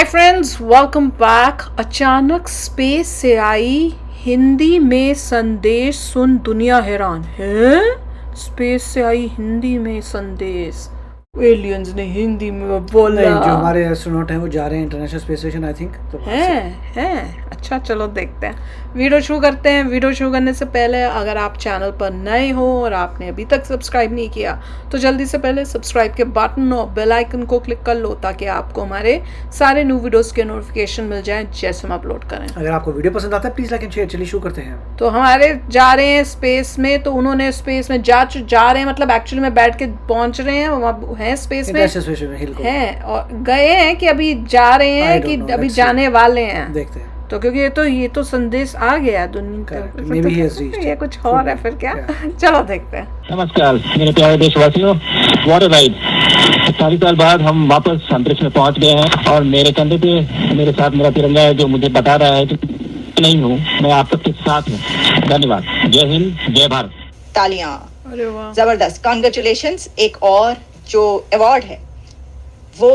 Hi friends, welcome back. अचानक space से आई हिंदी में संदेश सुन दुनिया हैरान है। स्पेस से आई हिंदी में संदेश, एलियंस ने हिंदी में बोला। नहीं, जो हमारे एस्ट्रोनॉट हैं वो जा रहे हैं international space station, I think. तो हैं अच्छा, चलो देखते हैं, वीडियो शुरू करते हैं। वीडियो शुरू करने से पहले अगर आप चैनल पर नए हो और आपने अभी तक सब्सक्राइब नहीं किया तो जल्दी से पहले सब्सक्राइब के बटन और बेल आइकन को क्लिक कर लो ताकि आपको हमारे सारे न्यू वीडियोस के नोटिफिकेशन मिल जाएं जैसे हम अपलोड करें। अगर आपको वीडियो पसंद आता है प्लीज लाइक एंड शेयर। चलिए शुरू करते हैं। तो हमारे जा रहे हैं स्पेस में, तो उन्होंने स्पेस में जा रहे हैं, मतलब एक्चुअली में बैठ के पहुंच रहे हैं, वहाँ हैं स्पेस में हैं और गए हैं कि अभी जा रहे हैं कि अभी जाने वाले हैं। देखते हैं। तो क्योंकि ये तो संदेश आ गया दुनिया का, ये कुछ और है फिर क्या। चलो देखते हैं। नमस्कार मेरे प्यारे देशवासियों, व्हाट अ राइड। 40 साल बाद हम वापस अंतरिक्ष में पहुंच गए हैं और मेरे कंधे पे मेरे साथ मेरा तिरंगा है जो मुझे बता रहा है कि नहीं हूँ, मैं आप सबके साथ हूँ। धन्यवाद। जय हिंद, जय भारत। तालियां। अरे वाह, जबरदस्त, कॉन्ग्रेचुलेशंस। एक और जो अवार्ड है वो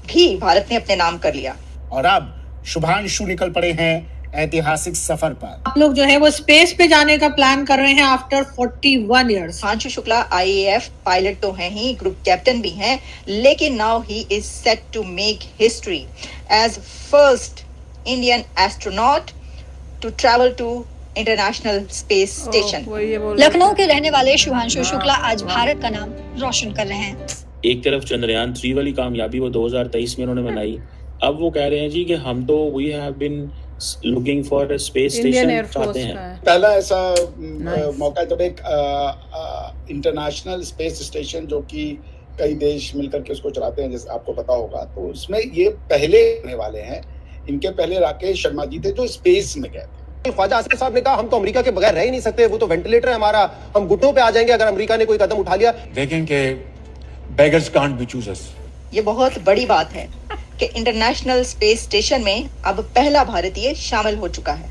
भी भारत ने अपने नाम कर लिया और अब शुभांशु निकल पड़े हैं ऐतिहासिक सफर पर। आप लोग जो है वो स्पेस पे जाने का प्लान कर रहे हैं after 41 years. Shubhanshu Shukla IAF pilot तो हैं ही, ग्रुप कैप्टन भी हैं, लेकिन now he is set to make history as first Indian astronaut to travel to international space station. Lucknow के रहने वाले शुभांशु शुक्ला आज भारत का नाम रोशन कर रहे हैं। एक तरफ चंद्रयान 3 वाली कामयाबी वो 2023 में उन्होंने मनाई, अब वो कह रहे हैं जी कि हम तो we have been looking for space station चाहते हैं। पहला ऐसा मौका जब एक इंटरनेशनल स्पेस स्टेशन जो कि कई देश मिलकर के उसको चलाते हैं, जैसे आपको पता होगा, तो उसमें ये पहले होने वाले हैं। इनके पहले राकेश शर्मा जी थे जो स्पेस में गए थे। ख्वाजा आसिफ साहब ने कहा हम तो अमेरिका के बगैर रह ही नहीं सकते, वो तो वेंटिलेटर है हमारा, हम घुटनों पे आ जाएंगे अगर अमेरिका ने कोई कदम उठा लिया। देखें कि बेगर्स कांट बी चूजर्स। ये बहुत बड़ी बात है कि इंटरनेशनल स्पेस स्टेशन में अब पहला भारतीय शामिल हो चुका है।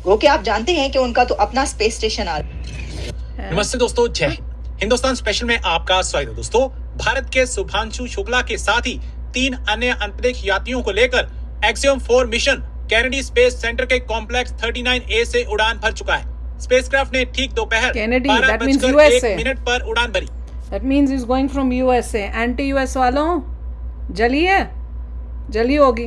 वो कि आप जानते हैं कि उनका तो अपना स्पेस स्टेशन आ रहा है। नमस्ते दोस्तों, जय हिंद। हिंदुस्तान स्पेशल में आपका स्वागत है। दोस्तों, भारत के शुभांशु शुक्ला के साथ ही 3 अन्य अंतरिक्ष यात्रियों को लेकर axiom 4 mission Kennedy space centre के कॉम्प्लेक्स 39A से उड़ान भर चुका है। स्पेसक्राफ्ट ने ठीक दोपहर 12:01 पर उड़ान भरी। That means he's going from USA. Anti-US वालों, जली होगी।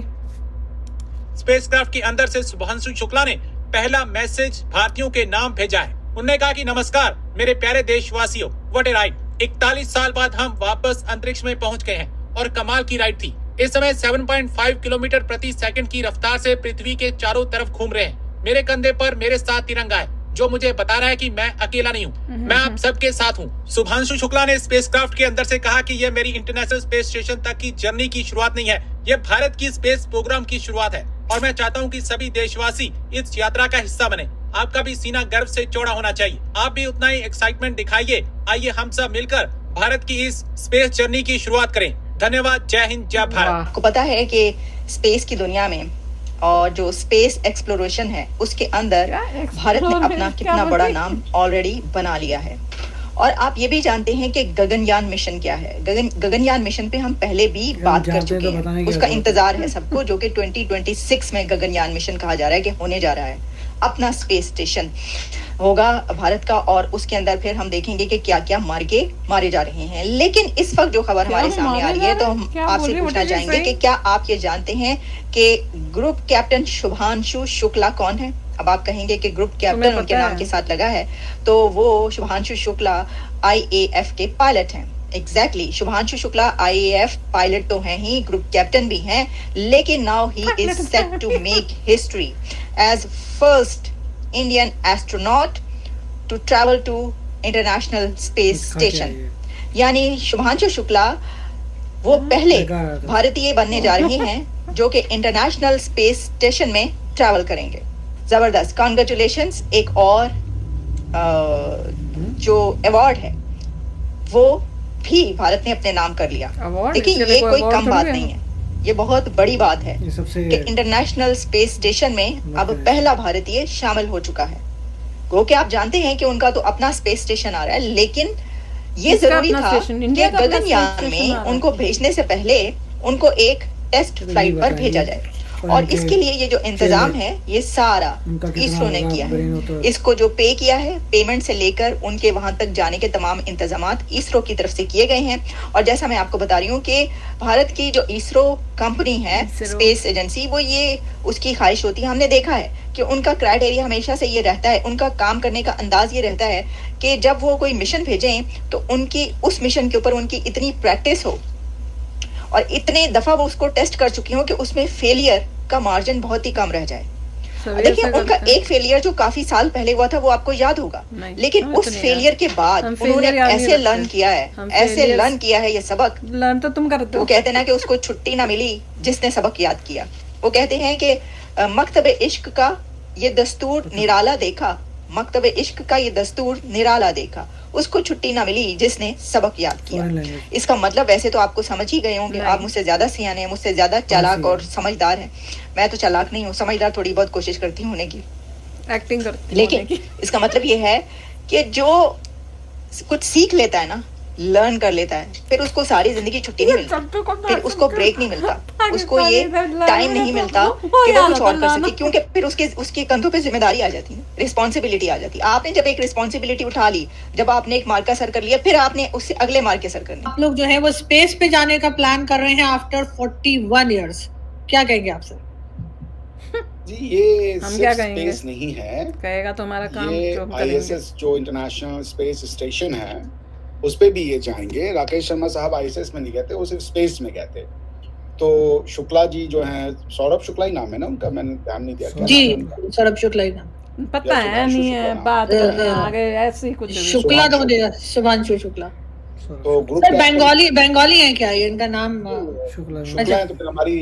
स्पेसक्राफ्ट के अंदर से शुभांशु शुक्ला ने पहला मैसेज भारतीयों के नाम भेजा है। उन्होंने कहा कि नमस्कार मेरे प्यारे देशवासियों, व्हाट ए राइड। 41 साल बाद हम वापस अंतरिक्ष में पहुंच गए हैं और कमाल की राइड थी। इस समय 7.5 किलोमीटर प्रति सेकंड की रफ्तार से पृथ्वी के चारों तरफ घूम रहे हैं। मेरे कंधे पर मेरे साथ तिरंगा है जो मुझे बता रहा है कि मैं अकेला नहीं हूँ, मैं आप सबके साथ हूँ। शुभांशु शुक्ला ने स्पेसक्राफ्ट के अंदर से कहा कि यह मेरी इंटरनेशनल स्पेस स्टेशन तक की जर्नी की शुरुआत नहीं है, यह भारत की स्पेस प्रोग्राम की शुरुआत है और मैं चाहता हूँ कि सभी देशवासी इस यात्रा का हिस्सा बने। आपका भी सीना गर्व से चौड़ा होना चाहिए, आप भी उतना ही एक्साइटमेंट दिखाइए। आइए हम सब मिलकर भारत की इस स्पेस जर्नी की शुरुआत करें। धन्यवाद। जय हिंद, जय भारत। आपको पता है कि स्पेस की दुनिया में और जो स्पेस एक्सप्लोरेशन है उसके अंदर भारत ने अपना कितना बड़ा नाम ऑलरेडी बना लिया है। और आप ये भी जानते हैं कि गगनयान मिशन क्या है। गगनयान मिशन पे हम पहले भी बात कर चुके हैं, उसका इंतजार है सबको, जो कि 2026 में गगनयान मिशन कहा जा रहा है कि होने जा रहा है। अपना स्पेस स्टेशन होगा भारत का और उसके अंदर फिर हम देखेंगे कि क्या क्या मारे जा रहे हैं। लेकिन इस वक्त जो खबर हमारे सामने आ रही है, तो हम आपसे पूछना चाहेंगे कि क्या आप ये जानते हैं कि ग्रुप कैप्टन शुभांशु शुक्ला कौन है? अब आप कहेंगे कि ग्रुप कैप्टन उनके नाम के साथ लगा है, तो वो शुभांशु शुक्ला आईएएफ के पायलट हैं। Exactly, Shubhanshu Shukla IAF pilot तो हैं ही, ग्रुप कैप्टन भी हैं, लेकिन now he is set to make history as first Indian astronaut to travel to international space station. यानी शुभांशु शुक्ला वो पहले भारतीय बनने जा रहे हैं जो कि इंटरनेशनल स्पेस स्टेशन में ट्रैवल करेंगे। जबरदस्त, कॉन्ग्रेचुलेशंस। एक और जो अवार्ड है वो भी भारत ने अपने नाम कर लिया। देखिए, ये कोई कम बात नहीं है, ये बहुत बड़ी बात है कि इंटरनेशनल स्पेस स्टेशन में अब पहला भारतीय शामिल हो चुका है। वो कि आप जानते हैं कि उनका तो अपना स्पेस स्टेशन आ रहा है, लेकिन ये जरूरी था कि गगनयान में उनको भेजने से पहले उनको एक टेस्ट फ्लाइट पर भेजा जाए। और इसके लिए ये जो इंतजाम है ये सारा इसरो ने किया है। इसको जो पे किया है, पेमेंट से लेकर उनके वहां तक जाने के तमाम इंतजामात इसरो की तरफ से किए गए हैं। और जैसा मैं आपको बता रही हूँ कि भारत की जो इसरो कंपनी है, स्पेस एजेंसी, वो ये उसकी ख्वाहिश होती है, हमने देखा है कि उनका क्राइटेरिया हमेशा से ये रहता है, उनका काम करने का अंदाज ये रहता है कि जब वो कोई मिशन भेजें तो उनकी उस मिशन के ऊपर उनकी इतनी प्रैक्टिस हो और इतने दफा वो उसको टेस्ट कर चुकी हो कि उसमें फेलियर का मार्जिन बहुत ही कम रह जाए। देखिए उनका एक फेलियर जो काफी साल पहले हुआ था वो आपको याद होगा, लेकिन उस फेलियर के बाद उन्होंने ऐसे लर्न किया है, ऐसे लर्न किया है ये सबक। लर्न तो तुम करते हो। वो कहते हैं ना कि उसको छुट्टी ना मिली जिसने सबक याद किया। वो कहते हैं कि मकतब इश्क का ये दस्तूर निराला देखा, मकतब इश्क का ये दस्तूर निराला देखा, उसको छुट्टी ना मिली जिसने सबक याद किया। इसका मतलब वैसे तो आपको समझ ही गए होंगे, आप मुझसे ज्यादा सियाने हैं, मुझसे ज्यादा चालाक और समझदार हैं। मैं तो चालाक नहीं हूँ, समझदार थोड़ी बहुत कोशिश करती हूँ होने की, एक्टिंग करती, लेकिन इसका मतलब ये है कि जो कुछ सीख लेता है ना, लर्न कर लेता है, फिर उसको सारी जिंदगी छुट्टी नहीं मिलती, फिर उसको ब्रेक नहीं मिलता, उसको ये टाइम नहीं मिलता कि वो कुछ और कर सके, क्योंकि फिर उसके कंधों पे जिम्मेदारी आ जाती है, रिस्पॉन्सिबिलिटी आ जाती है। आपने जब एक रिस्पॉन्सिबिलिटी उठा ली, जब आपने एक मार्का सर कर लिया, फिर आपने उससे अगले मार्के सर करने। आप लोग जो है वो स्पेस पे जाने का प्लान कर रहे हैं आफ्टर 41 इयर्स, क्या कहेंगे आप सर? जी ये हम क्या कहेंगे? स्पेस नहीं है, कहेगा तो हमारा काम ये जो हम करेंगे। ISS जो इंटरनेशनल स्पेस स्टेशन है उस पे भी ये जाएंगे। राकेश शर्मा साहब ISS में नहीं गए थे, वो सिर्फ स्पेस में गए थे। तो शुक्ला जी जो हैं, सौरभ शुक्ला ही नाम है ना उनका, मैंने ध्यान नहीं दिया। जी सौरभ शुक्ला ही नाम पता है नहीं है, बात करने आगे ऐसे ही कुछ शुक्ला तो मुझे शुभांशु शुक्ला। तो ग्रुप सर बंगाली है क्या ये इनका नाम? शुक्ला है तो फिर हमारी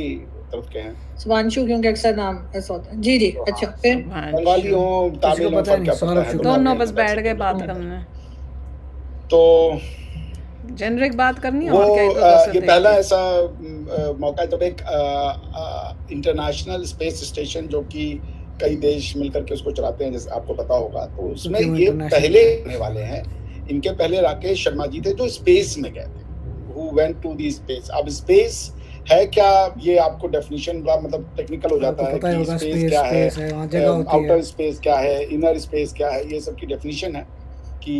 तरफ के हैं, शुभांशु क्योंकि अक्सर नाम ऐसा होता है। जी जी अच्छा, फिर बंगाली हो तमिल हो, क्या पता है, दोनों बस बैठ गए बात करने। तो जेनरिक बात करनी है वो और क्या ये पहला ऐसा मौका है जब एक इंटरनेशनल स्पेस स्टेशन जो कि कई देश मिलकर के उसको चलाते हैं, जैसे आपको पता होगा, तो उसमें ये पहले आने वाले हैं। इनके पहले राकेश शर्मा जी थे जो स्पेस में गए थे, who went to the space। अब स्पेस है क्या, ये आपको डेफिनेशन मतलब टेक्निकल हो जाता है कि स्पेस क्या है, आउटर स्पेस क्या है, इनर स्पेस क्या है, ये सब की डेफिनेशन है कि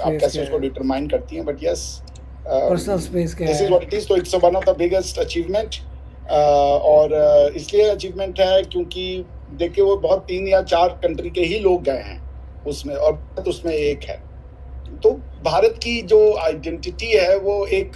आप कैसे उसको डिटरमाइन करती हैं। बट यस, पर्सनल स्पेस क्या है, this is what it is. तो it's one of the biggest achievement, और इसलिए अचीवमेंट है क्योंकि देखिए वो बहुत 3 या 4 कंट्री के ही लोग गए हैं उसमें, और भारत उसमें एक है। तो भारत की जो आइडेंटिटी है वो एक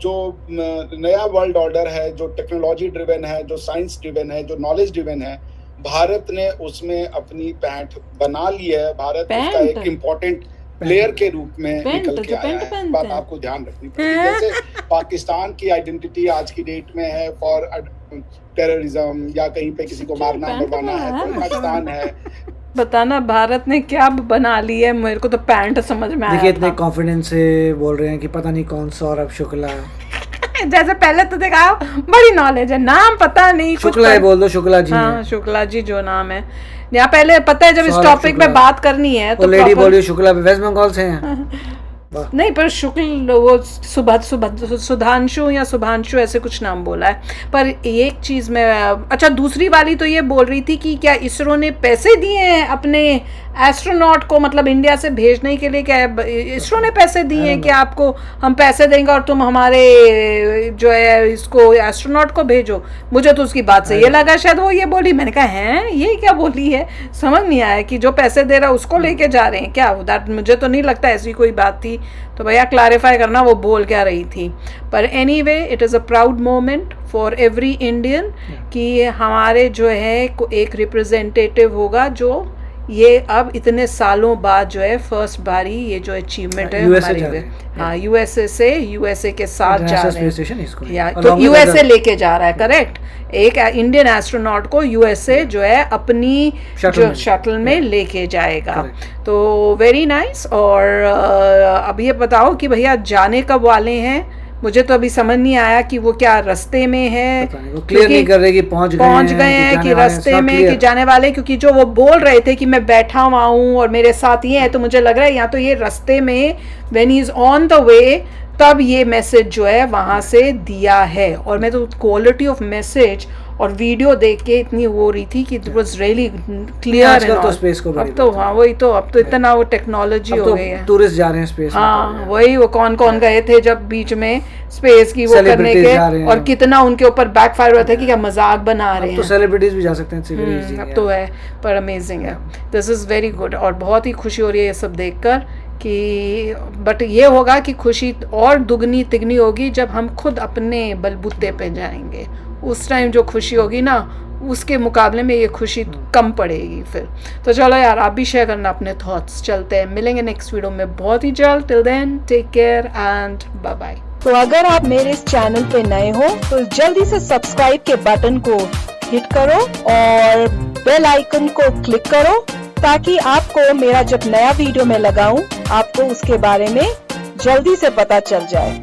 जो नया वर्ल्ड ऑर्डर है, जो टेक्नोलॉजी ड्रिवन है, जो साइंस ड्रिवन है, जो नॉलेज ड्रिवन है, भारत ने उसमें अपनी पैंठ बना ली है। भारत उसका एक इम्पोर्टेंट प्लेयर के रूप में निकल के आया है। बात आपको ध्यान रखनी पड़ेगी। जैसे पाकिस्तान की आइडेंटिटी आज की डेट में है फॉर टेररिज्म, या कहीं पे किसी को मारना मरवाना है तो पाकिस्तान है। बताना भारत ने क्या बना ली है, मेरे को तो पैंट समझ में आया। देखिए इतने कॉन्फिडेंस से बोल रहे हैं कि पता नहीं कौन सौरभ शुक्ला जैसे पहले तो देखा बड़ी नॉलेज है, नाम पता नहीं, शुक्ला ही बोल दो, शुक्ला जी। हाँ शुक्ला जी जो नाम है, यहाँ पहले पता है जब इस टॉपिक पे बात करनी है तो लेडी बोलिए शुक्ला वेस्ट बंगाल से हैं। नहीं पर शुक्ल वो सुधांशु या शुभांशु ऐसे कुछ नाम बोला है। पर एक चीज़ में अच्छा, दूसरी वाली तो ये बोल रही थी कि क्या इसरो ने पैसे दिए हैं अपने एस्ट्रोनॉट को, मतलब इंडिया से भेजने के लिए? क्या इसरो ने पैसे दिए हैं कि आपको हम पैसे देंगे और तुम हमारे जो है इसको एस्ट्रोनॉट को भेजो? मुझे तो उसकी बात से ये लगा शायद वो ये बोली। मैंने कहा हैं ये क्या बोली है, समझ नहीं आया कि जो पैसे दे रहा है उसको लेके जा रहे हैं क्या? दैट मुझे तो नहीं लगता ऐसी कोई बात थी। तो भैया क्लैरिफाई करना वो बोल क्या रही थी। पर anyway it is a proud moment for every Indian कि हमारे जो है एक रिप्रेजेंटेटिव होगा जो ये अब इतने सालों बाद जो है फर्स्ट बारी ये जो अचीवमेंट है हमारे, हाँ यूएसए के साथ जा रहे हैं, या तो यूएसए लेके जा रहा है, करेक्ट। एक इंडियन एस्ट्रोनॉट को यूएसए जो है अपनी जो शटल में लेके जाएगा। तो वेरी नाइस। और अब ये बताओ कि भैया जाने कब वाले हैं? मुझे तो अभी समझ नहीं आया कि वो क्या रास्ते में है, क्लियर नहीं कर रहे कि पहुंच गए हैं कि रास्ते में कि जाने वाले, क्योंकि जो वो बोल रहे थे कि मैं बैठा हुआ हूँ और मेरे साथ ये है, तो मुझे लग रहा है या तो ये रास्ते में when he is on the way तब ये मैसेज जो है वहाँ से दिया है। और मैं तो क्वालिटी ऑफ मैसेज और वीडियो देख के इतनी हो रही थी कि इट वाज रियली क्लियर। आजकल तो स्पेस को अब तो हाँ वही तो, अब तो इतना वो टेक्नोलॉजी हो गई है, टूरिस्ट जा रहे हैं स्पेस में। हाँ वही, वो कौन कौन गए थे जब बीच में स्पेस की वो करने के, और कितना उनके ऊपर बैकफायर हुआ था कि क्या मजाक बना रहे हैं। तो सेलिब्रिटीज भी जा सकते हैं, अब तो है, पर अमेजिंग है, दिस इज वेरी गुड। और बहुत ही खुशी हो रही है ये सब देखकर कि, बट ये होगा कि खुशी और दुगनी तिगनी होगी जब हम खुद अपने बलबूते पे जाएंगे। उस टाइम जो खुशी होगी ना, उसके मुकाबले में ये खुशी कम पड़ेगी फिर। तो चलो यार, आप भी शेयर करना अपने थॉट्स। चलते हैं, मिलेंगे नेक्स्ट वीडियो में बहुत ही जल्द। Till then take care and bye bye. तो अगर आप मेरे इस चैनल पे नए हो तो जल्दी से सब्सक्राइब के बटन को हिट करो और बेल आइकन को क्लिक करो, ताकि आपको मेरा जब नया वीडियो मैं लगाऊं आपको उसके बारे में जल्दी से पता चल जाए।